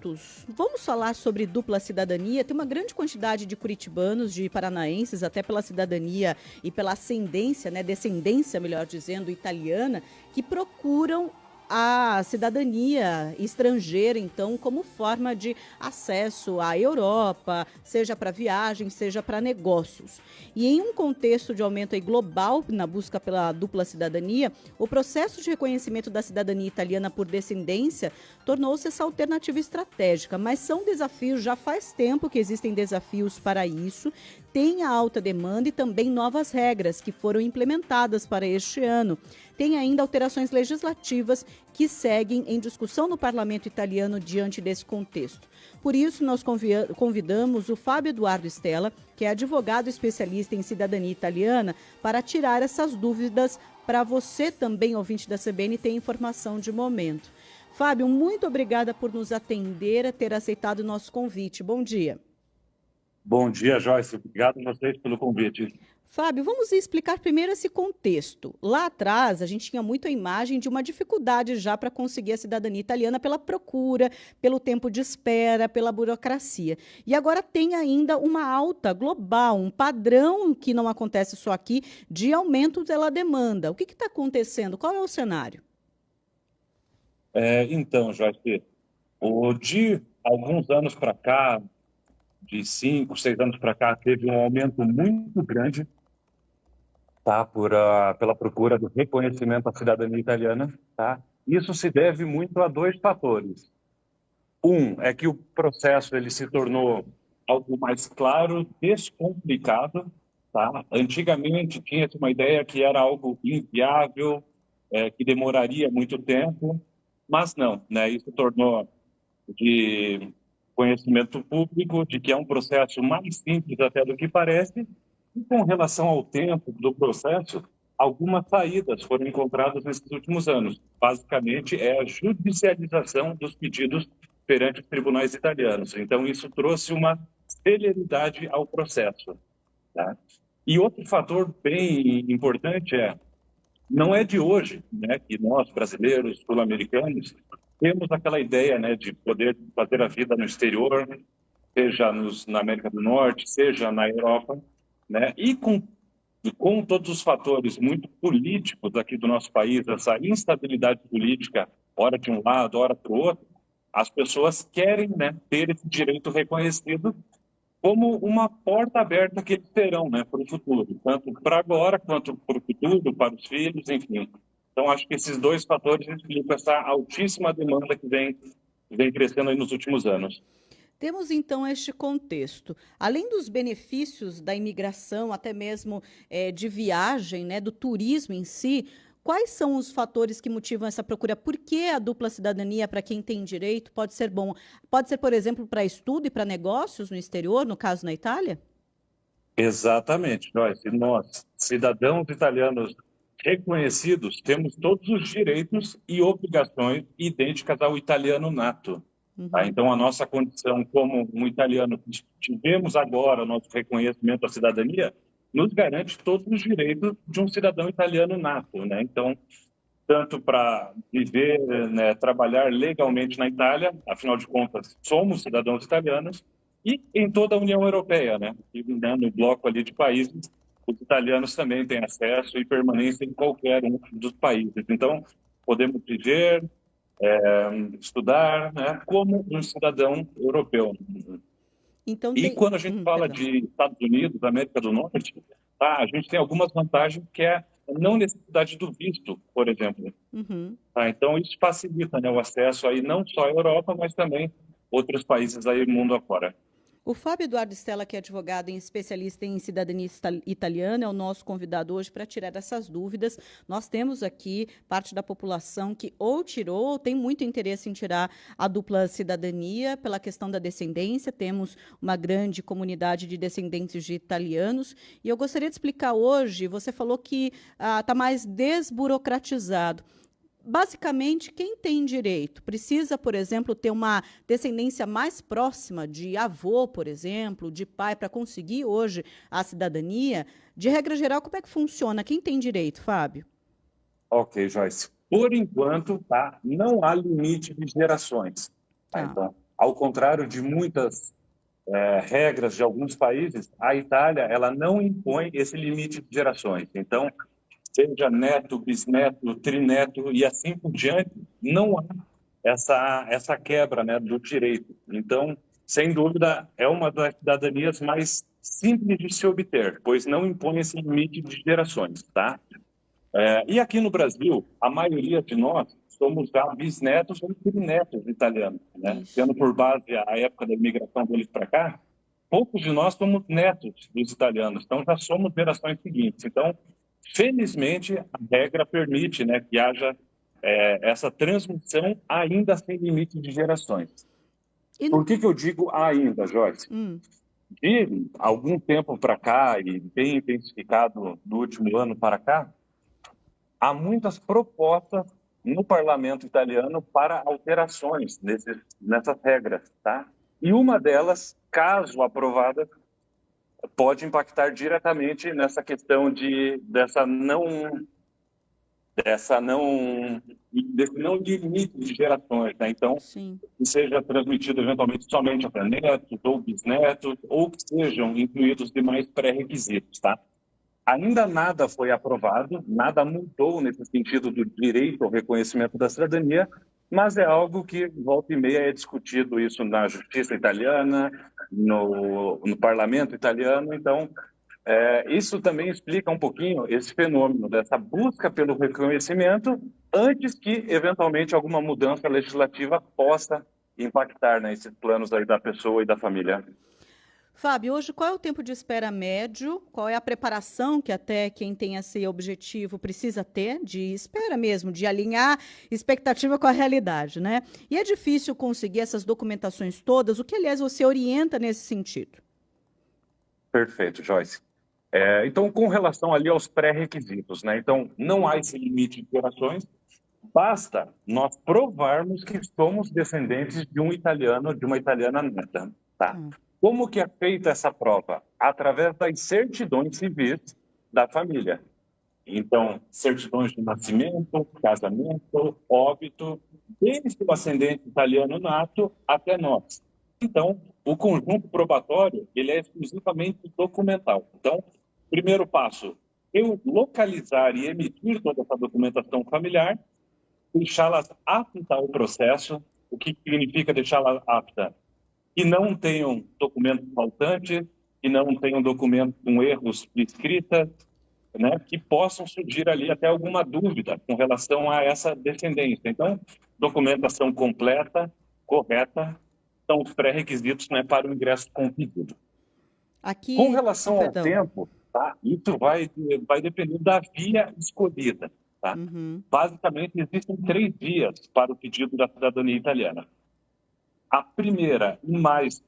pontos. Vamos falar sobre dupla cidadania. Tem uma grande quantidade de curitibanos, de paranaenses, até pela cidadania e pela ascendência, né, descendência, melhor dizendo, italiana, que procuram a cidadania estrangeira, então, como forma de acesso à Europa, seja para viagem, seja para negócios. E em um contexto de aumento aí global na busca pela dupla cidadania, o processo de reconhecimento da cidadania italiana por descendência tornou-se essa alternativa estratégica, mas são desafios, já faz tempo que existem desafios para isso, tem a alta demanda e também novas regras que foram implementadas para este ano. Tem ainda alterações legislativas que seguem em discussão no parlamento italiano diante desse contexto. Por isso, nós convidamos o Fábio Eduardo Stella, que é advogado especialista em cidadania italiana, para tirar essas dúvidas para você também, ouvinte da CBN, ter informação de momento. Fábio, muito obrigada por nos atender, ter aceitado o nosso convite. Bom dia. Bom dia, Joyce. Obrigado a vocês pelo convite. Fábio, vamos explicar primeiro esse contexto. Lá atrás, a gente tinha muito a imagem de uma dificuldade já para conseguir a cidadania italiana pela procura, pelo tempo de espera, pela burocracia. E agora tem ainda uma alta global, um padrão que não acontece só aqui, de aumento da demanda. O que está acontecendo? Qual é o cenário? Então, Joyce, de alguns anos para cá, de 5, 6 anos para cá, teve um aumento muito grande, tá, pela procura do reconhecimento da cidadania italiana. Tá? Isso se deve muito a dois fatores. Um é que o processo ele se tornou algo mais claro, descomplicado. Tá? Antigamente tinha-se uma ideia que era algo inviável, que demoraria muito tempo, mas não, né? Isso tornou de conhecimento público de que é um processo mais simples até do que parece, e com relação ao tempo do processo, algumas saídas foram encontradas nesses últimos anos. Basicamente, é a judicialização dos pedidos perante os tribunais italianos. Então, isso trouxe uma celeridade ao processo. Tá? E outro fator bem importante não é de hoje, né, que nós, brasileiros, sul-americanos, temos aquela ideia, né, de poder fazer a vida no exterior, seja na América do Norte, seja na Europa, né, e com todos os fatores muito políticos aqui do nosso país, essa instabilidade política, ora de um lado, ora para o outro, as pessoas querem, né, ter esse direito reconhecido como uma porta aberta que eles terão, né, para o futuro, tanto para agora quanto para o futuro, para os filhos, enfim. Então, acho que esses dois fatores explicam essa altíssima demanda que vem crescendo aí nos últimos anos. Temos, então, este contexto. Além dos benefícios da imigração, até mesmo de viagem, né, do turismo em si, quais são os fatores que motivam essa procura? Por que a dupla cidadania, para quem tem direito, pode ser bom? Pode ser, por exemplo, para estudo e para negócios no exterior, no caso na Itália? Exatamente, Joyce. Nós, cidadãos italianos reconhecidos, temos todos os direitos e obrigações idênticas ao italiano nato. Tá? Então, a nossa condição como um italiano que tivemos agora o nosso reconhecimento da cidadania, nos garante todos os direitos de um cidadão italiano nato. Né? Então, tanto para viver, né, trabalhar legalmente na Itália, afinal de contas, somos cidadãos italianos, e em toda a União Europeia, né? E, né, no bloco ali de países, os italianos também têm acesso e permanência em qualquer um dos países. Então, podemos viver, estudar, né, como um cidadão europeu. Então, E quando a gente fala de Estados Unidos, América do Norte, tá, a gente tem algumas vantagens que é a não necessidade do visto, por exemplo. Tá, então, isso facilita, né, o acesso aí não só à Europa, mas também outros países aí mundo afora. O Fábio Eduardo Stella, que é advogado e especialista em cidadania italiana, é o nosso convidado hoje para tirar essas dúvidas. Nós temos aqui parte da população que ou tirou ou tem muito interesse em tirar a dupla cidadania pela questão da descendência. Temos uma grande comunidade de descendentes de italianos. E eu gostaria de explicar hoje, você falou que está mais desburocratizado. Basicamente, quem tem direito precisa, por exemplo, ter uma descendência mais próxima de avô, por exemplo, de pai, para conseguir hoje a cidadania. De regra geral, como é que funciona? Quem tem direito, Fábio? Ok, Joyce. Por enquanto, tá, não há limite de gerações. Tá? Então, ao contrário de muitas regras de alguns países, a Itália ela não impõe esse limite de gerações. Então, seja neto, bisneto, trineto e assim por diante, não há essa quebra, né, do direito. Então, sem dúvida, é uma das cidadanias mais simples de se obter, pois não impõe esse limite de gerações, tá? E aqui no Brasil, a maioria de nós somos já bisnetos ou trinetos italianos, né? Isso. Tendo por base a época da imigração deles para cá, poucos de nós somos netos dos italianos, então já somos gerações seguintes. Então, felizmente, a regra permite, né, que haja essa transmissão ainda sem limite de gerações. E Por que eu digo ainda, Joyce? De algum tempo para cá, e bem intensificado do último ano para cá, há muitas propostas no parlamento italiano para alterações nessas regras, tá? E uma delas, caso aprovada, pode impactar diretamente nessa questão desse não limite de gerações, né? Então, sim. que seja transmitido eventualmente somente para netos ou bisnetos, ou que sejam incluídos demais pré-requisitos, tá? Ainda nada foi aprovado, nada mudou nesse sentido do direito ao reconhecimento da cidadania, mas é algo que, volta e meia, é discutido isso na justiça italiana, no parlamento italiano. Então, isso também explica um pouquinho esse fenômeno dessa busca pelo reconhecimento antes que, eventualmente, alguma mudança legislativa possa impactar nesses planos aí da pessoa e da família. Fábio, hoje qual é o tempo de espera médio? Qual é a preparação que até quem tem esse objetivo precisa ter de espera mesmo, de alinhar expectativa com a realidade, né? E é difícil conseguir essas documentações todas, o que, aliás, você orienta nesse sentido? Perfeito, Joyce. Então, com relação ali aos pré-requisitos, né? Então, não há esse limite de gerações, basta nós provarmos que somos descendentes de um italiano, de uma italiana neta, tá? Como que é feita essa prova? Através das certidões civis da família. Então, certidões de nascimento, casamento, óbito, desde o ascendente italiano nato até nós. Então, o conjunto probatório, ele é exclusivamente documental. Então, primeiro passo, eu localizar e emitir toda essa documentação familiar, deixá-las aptas ao processo. O que significa deixá-la apta? Que não tenham documentos faltantes, que não tenham documentos com erros de escrita, né, que possam surgir ali até alguma dúvida com relação a essa descendência. Então, documentação completa, correta, são os pré-requisitos, né, para o ingresso com o pedido. Com Aqui, relação ao perdão. tempo, tá, isso vai depender da via escolhida. Tá? Basicamente, existem 3 vias para o pedido da cidadania italiana. A primeira e mais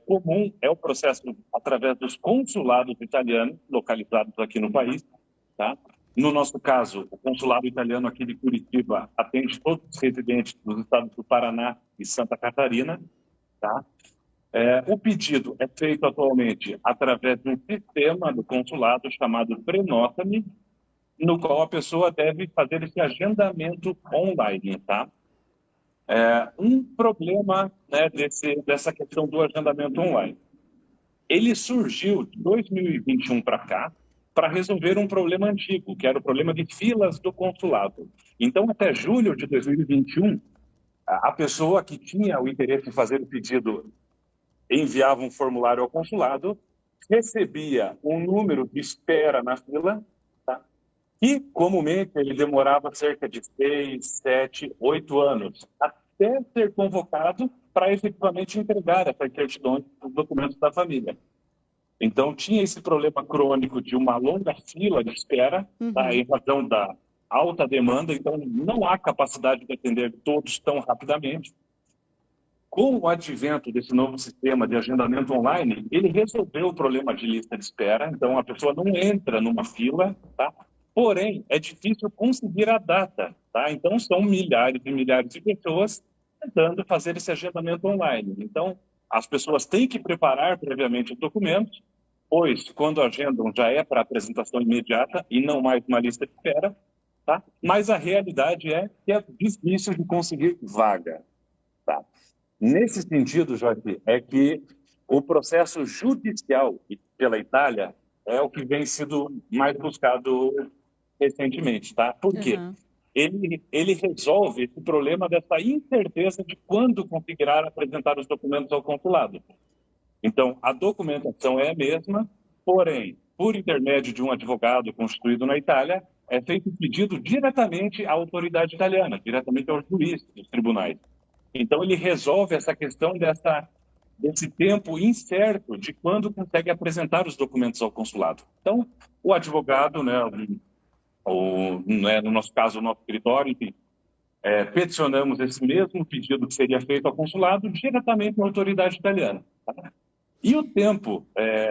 comum é o processo através dos consulados italianos localizados aqui no país. Tá? No nosso caso, o consulado italiano aqui de Curitiba atende todos os residentes dos estados do Paraná e Santa Catarina. Tá? O pedido é feito atualmente através de um sistema do consulado chamado Prenota-me, no qual a pessoa deve fazer esse agendamento online. Tá? Um problema, né, dessa questão do agendamento online. Ele surgiu de 2021 para cá para resolver um problema antigo, que era o problema de filas do consulado. Então, até julho de 2021, a pessoa que tinha o interesse em fazer o pedido enviava um formulário ao consulado, recebia um número de espera na fila, tá? E, comumente, ele demorava cerca de 6, 7, 8 anos até ser convocado para efetivamente entregar essas certidões, os documentos da família. Então, tinha esse problema crônico de uma longa fila de espera, tá, em razão da alta demanda, então não há capacidade de atender todos tão rapidamente. Com o advento desse novo sistema de agendamento online, ele resolveu o problema de lista de espera, então a pessoa não entra numa fila, tá? Porém, é difícil conseguir a data, tá? Então, são milhares e milhares de pessoas tentando fazer esse agendamento online. Então, as pessoas têm que preparar previamente os documentos, pois, quando agendam, já é para apresentação imediata e não mais uma lista de espera, tá? Mas a realidade é que é difícil de conseguir vaga, tá? Nesse sentido, Joaquim, é que o processo judicial pela Itália é o que vem sido mais buscado recentemente, tá? Por quê? Aham. Ele resolve esse problema dessa incerteza de quando conseguirá apresentar os documentos ao consulado. Então, a documentação é a mesma, porém, por intermédio de um advogado constituído na Itália, é feito o pedido diretamente à autoridade italiana, diretamente aos juízes dos tribunais. Então, ele resolve essa questão desse tempo incerto de quando consegue apresentar os documentos ao consulado. Então, o advogado, né, no nosso caso, o nosso escritório, enfim, peticionamos esse mesmo pedido que seria feito ao consulado diretamente à autoridade italiana. Tá? E o tempo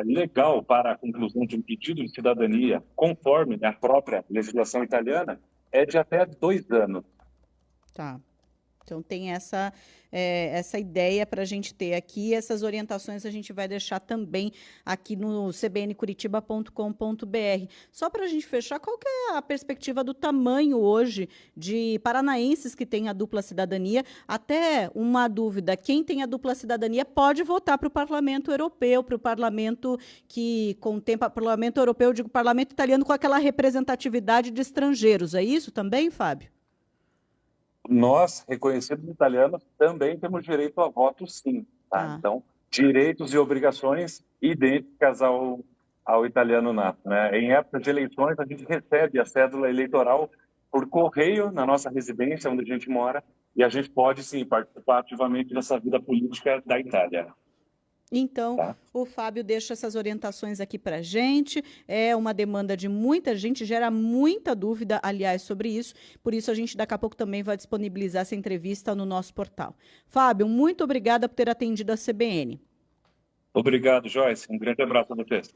legal para a conclusão de um pedido de cidadania, conforme a própria legislação italiana, é de até 2 anos. Tá. Então tem essa ideia para a gente ter aqui. Essas orientações a gente vai deixar também aqui no cbncuritiba.com.br. Só para a gente fechar, qual que é a perspectiva do tamanho hoje de paranaenses que têm a dupla cidadania? Até uma dúvida, quem tem a dupla cidadania pode votar para o Parlamento Europeu, para o Parlamento que contempla, Parlamento Europeu, eu digo Parlamento Italiano, com aquela representatividade de estrangeiros. É isso também, Fábio? Nós, reconhecidos italianos, também temos direito a voto, sim. Tá? Tá. Então, direitos e obrigações idênticas ao italiano nato. Né? Em época de eleições, a gente recebe a cédula eleitoral por correio na nossa residência, onde a gente mora, e a gente pode, sim, participar ativamente dessa vida política da Itália. Então, Tá? o Fábio deixa essas orientações aqui para a gente. É uma demanda de muita gente, gera muita dúvida, aliás, sobre isso. Por isso, a gente daqui a pouco também vai disponibilizar essa entrevista no nosso portal. Fábio, muito obrigada por ter atendido a CBN. Obrigado, Joyce. Um grande abraço a vocês.